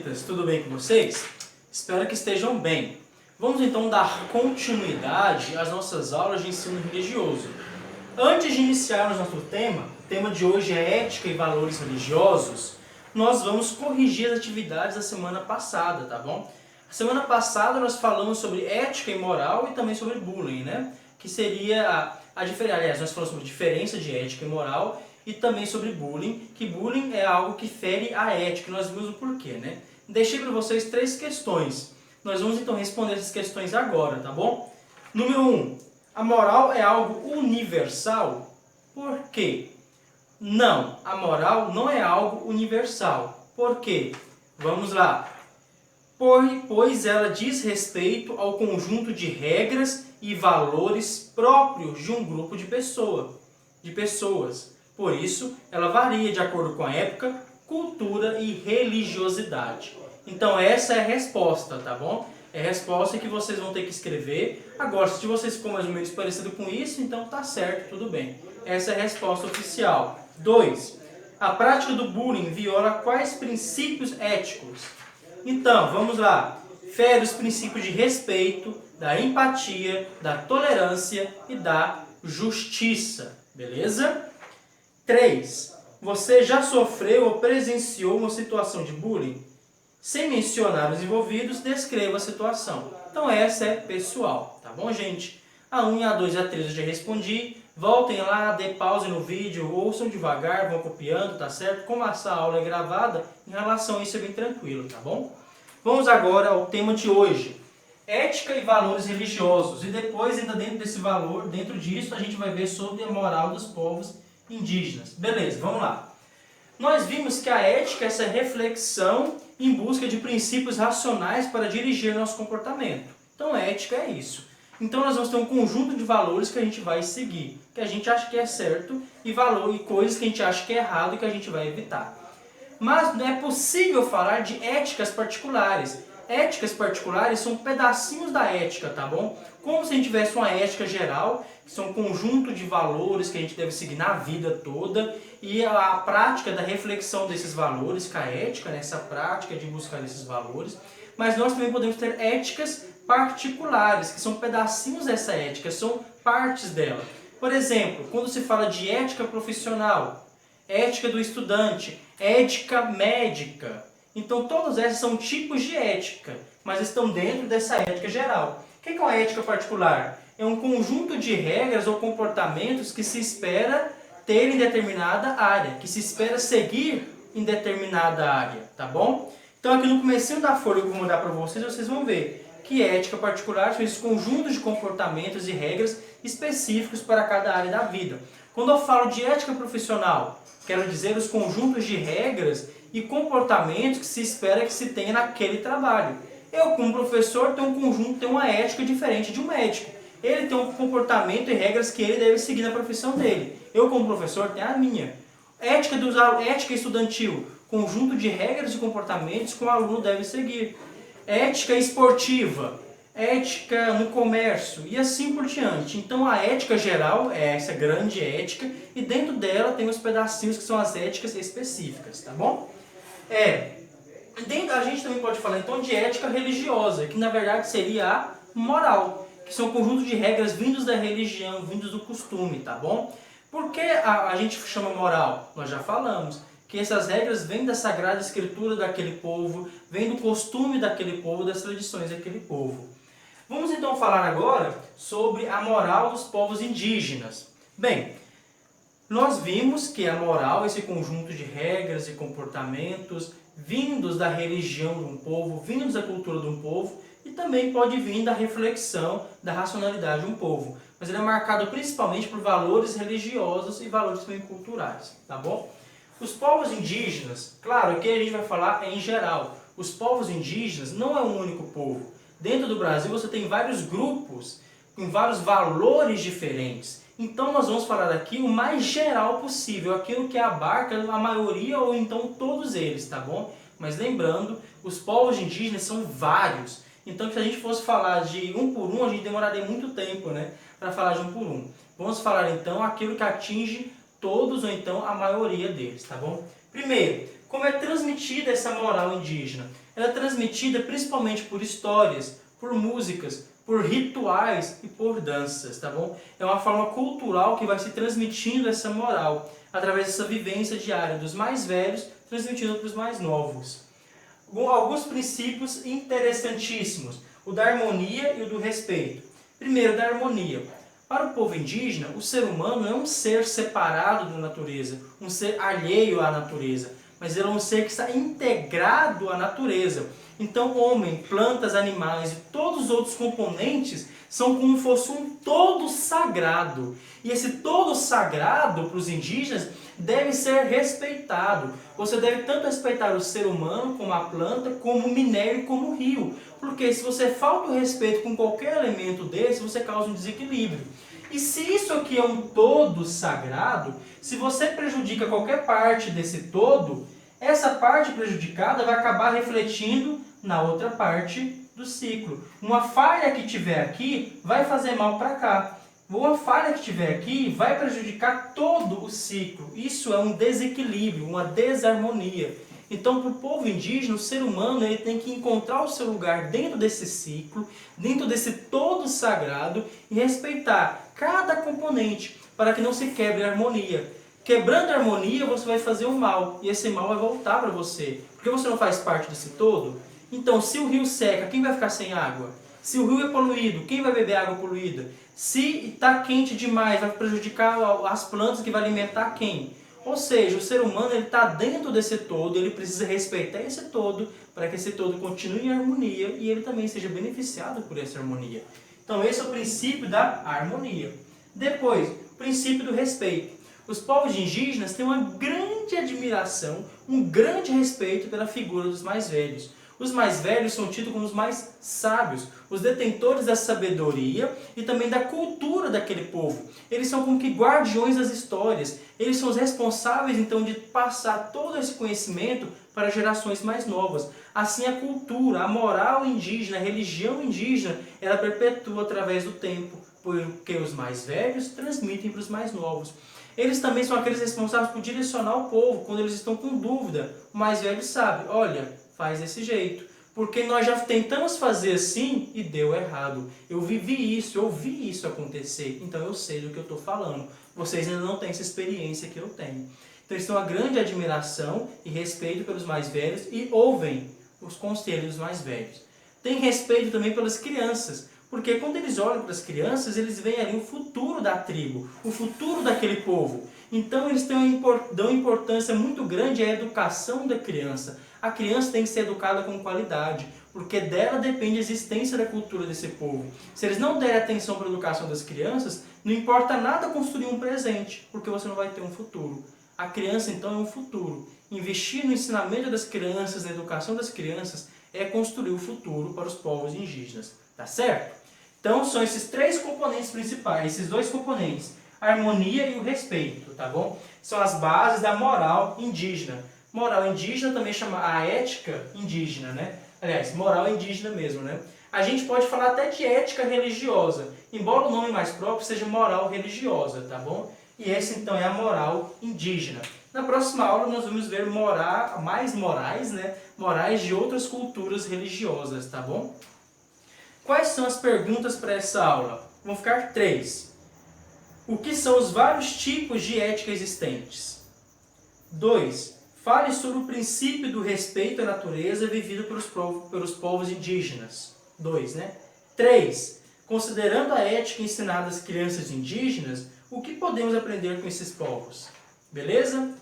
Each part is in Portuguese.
senhoritas, tudo bem com vocês? Espero que estejam bem. Vamos então dar continuidade às nossas aulas de ensino religioso. Antes de iniciarmos nosso tema, o tema de hoje é ética e valores religiosos, nós vamos corrigir as atividades da semana passada, tá bom? A semana passada nós falamos sobre ética e moral e também sobre bullying, né? Que seria a diferença. Aliás, nós falamos sobre diferença de ética e moral e também sobre bullying, que bullying é algo que fere a ética, nós vimos o porquê, né? Deixei para vocês 3 questões. Nós vamos então responder essas questões agora, tá bom? Número 1. A moral é algo universal? Por quê? Não, a moral não é algo universal. Por quê? Vamos lá. Pois ela diz respeito ao conjunto de regras e valores próprios de um grupo de pessoas. Por isso, ela varia de acordo com a época, cultura e religiosidade. Então essa é a resposta, tá bom? É a resposta que vocês vão ter que escrever. Agora, se vocês ficam mais ou menos parecido com isso, então tá certo, tudo bem. Essa é a resposta oficial. 2. A prática do bullying viola quais princípios éticos? Então, vamos lá. Fere os princípios de respeito, da empatia, da tolerância e da justiça. Beleza? 3. Você já sofreu ou presenciou uma situação de bullying? Sem mencionar os envolvidos, descreva a situação. Então essa é pessoal, tá bom, gente? A 1, a 2 e a 3 eu já respondi. Voltem lá, dê pause no vídeo, ouçam devagar, vão copiando, tá certo? Como essa aula é gravada, em relação a isso é bem tranquilo, tá bom? Vamos agora ao tema de hoje. Ética e valores religiosos. E depois, ainda dentro disso, a gente vai ver sobre a moral dos povos indígenas. Beleza, vamos lá. Nós vimos que a ética é essa reflexão em busca de princípios racionais para dirigir nosso comportamento. Então, ética é isso. Então, nós vamos ter um conjunto de valores que a gente vai seguir, que a gente acha que é certo, e coisas que a gente acha que é errado e que a gente vai evitar. Mas não é possível falar de éticas particulares. Éticas particulares são pedacinhos da ética, tá bom? Como se a gente tivesse uma ética geral, que são um conjunto de valores que a gente deve seguir na vida toda, e a prática da reflexão desses valores, que a ética, né, essa prática de buscar esses valores. Mas nós também podemos ter éticas particulares, que são pedacinhos dessa ética, são partes dela. Por exemplo, quando se fala de ética profissional, ética do estudante, ética médica. Então todas essas são tipos de ética, mas estão dentro dessa ética geral. O que é uma ética particular? É um conjunto de regras ou comportamentos que se espera ter em determinada área, que se espera seguir em determinada área, tá bom? Então aqui no comecinho da folha que eu vou mandar para vocês vão ver que ética particular são esses conjuntos de comportamentos e regras específicos para cada área da vida. Quando eu falo de ética profissional, quero dizer os conjuntos de regras e comportamentos que se espera que se tenha naquele trabalho. Eu, como professor, tenho uma ética diferente de um médico. Ele tem um comportamento e regras que ele deve seguir na profissão dele. Eu, como professor, tenho a minha. Ética estudantil, conjunto de regras e comportamentos que o aluno deve seguir. Ética esportiva, ética no comércio e assim por diante. Então a ética geral é essa grande ética e dentro dela tem os pedacinhos que são as éticas específicas, tá bom? A gente também pode falar então de ética religiosa, que na verdade seria a moral, que são um conjunto de regras vindos da religião, vindos do costume, tá bom? Por que a gente chama moral? Nós já falamos que essas regras vêm da Sagrada Escritura daquele povo, vêm do costume daquele povo, das tradições daquele povo. Vamos então falar agora sobre a moral dos povos indígenas. Bem, nós vimos que a moral é esse conjunto de regras e comportamentos vindos da religião de um povo, vindos da cultura de um povo, e também pode vir da reflexão, da racionalidade de um povo. Mas ele é marcado principalmente por valores religiosos e valores também culturais, tá bom? Os povos indígenas, claro, aqui a gente vai falar em geral. Os povos indígenas não é um único povo. Dentro do Brasil você tem vários grupos com vários valores diferentes. Então nós vamos falar aqui o mais geral possível, aquilo que abarca a maioria ou então todos eles, tá bom? Mas lembrando, os povos indígenas são vários. Então se a gente fosse falar de um por um, a gente demoraria muito tempo, né, para falar de um por um. Vamos falar então aquilo que atinge todos ou então a maioria deles, tá bom? Primeiro, como é transmitida essa moral indígena? ela é transmitida principalmente por histórias, por músicas, por rituais e por danças, tá bom? É uma forma cultural que vai se transmitindo essa moral, através dessa vivência diária dos mais velhos, transmitindo para os mais novos. Alguns princípios interessantíssimos, o da harmonia e o do respeito. Primeiro, da harmonia. Para o povo indígena, o ser humano é um ser separado da natureza, um ser alheio à natureza, mas ele é um ser que está integrado à natureza. Então, homem, plantas, animais e todos os outros componentes são como se fosse um todo sagrado. E esse todo sagrado para os indígenas deve ser respeitado. Você deve tanto respeitar o ser humano, como a planta, como o minério e como o rio. Porque se você falta o respeito com qualquer elemento desse, você causa um desequilíbrio. E se isso aqui é um todo sagrado, se você prejudica qualquer parte desse todo, essa parte prejudicada vai acabar refletindo na outra parte do ciclo. Uma falha que tiver aqui vai fazer mal para cá. Uma falha que tiver aqui vai prejudicar todo o ciclo. Isso é um desequilíbrio, uma desarmonia. Então, para o povo indígena, o ser humano ele tem que encontrar o seu lugar dentro desse ciclo, dentro desse todo sagrado e respeitar cada componente para que não se quebre a harmonia. Quebrando a harmonia, você vai fazer o mal e esse mal vai voltar para você. Porque você não faz parte desse todo. Então, se o rio seca, quem vai ficar sem água? Se o rio é poluído, quem vai beber água poluída? Se está quente demais, vai prejudicar as plantas que vai alimentar quem? Ou seja, o ser humano está dentro desse todo, ele precisa respeitar esse todo para que esse todo continue em harmonia e ele também seja beneficiado por essa harmonia. Então esse é o princípio da harmonia. Depois, o princípio do respeito. Os povos indígenas têm uma grande admiração, um grande respeito pela figura dos mais velhos. Os mais velhos são tidos como os mais sábios, os detentores da sabedoria e também da cultura daquele povo. Eles são como que guardiões das histórias. Eles são os responsáveis, então, de passar todo esse conhecimento para gerações mais novas. Assim, a cultura, a moral indígena, a religião indígena, ela perpetua através do tempo, porque os mais velhos transmitem para os mais novos. Eles também são aqueles responsáveis por direcionar o povo quando eles estão com dúvida. O mais velho sabe, olha, faz desse jeito. Porque nós já tentamos fazer assim e deu errado. Eu vivi isso, eu vi isso acontecer, então eu sei do que eu estou falando. Vocês ainda não têm essa experiência que eu tenho. Então eles têm uma grande admiração e respeito pelos mais velhos e ouvem os conselhos dos mais velhos. Tem respeito também pelas crianças. Porque quando eles olham para as crianças, eles veem ali o futuro da tribo, o futuro daquele povo. Então eles dão importância muito grande à educação da criança. A criança tem que ser educada com qualidade, porque dela depende a existência da cultura desse povo. Se eles não derem atenção para a educação das crianças, não importa nada construir um presente, porque você não vai ter um futuro. A criança então é um futuro. Investir no ensinamento das crianças, na educação das crianças, é construir o futuro para os povos indígenas. Tá certo? Então são esses três componentes principais, esses dois componentes, a harmonia e o respeito, tá bom? São as bases da moral indígena. Moral indígena também chama a ética indígena, né? Aliás, moral indígena mesmo, né? A gente pode falar até de ética religiosa, embora o nome mais próprio seja moral religiosa, tá bom? E essa então é a moral indígena. Na próxima aula nós vamos ver mais morais, né? Morais de outras culturas religiosas, tá bom? Quais são as perguntas para essa aula? Vão ficar 3. O que são os vários tipos de ética existentes? 2. Fale sobre o princípio do respeito à natureza vivido pelos povos indígenas. 2, né? 3. Considerando a ética ensinada às crianças indígenas, o que podemos aprender com esses povos? Beleza?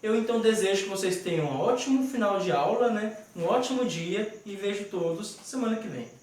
Eu então desejo que vocês tenham um ótimo final de aula, né? Um ótimo dia e vejo todos semana que vem.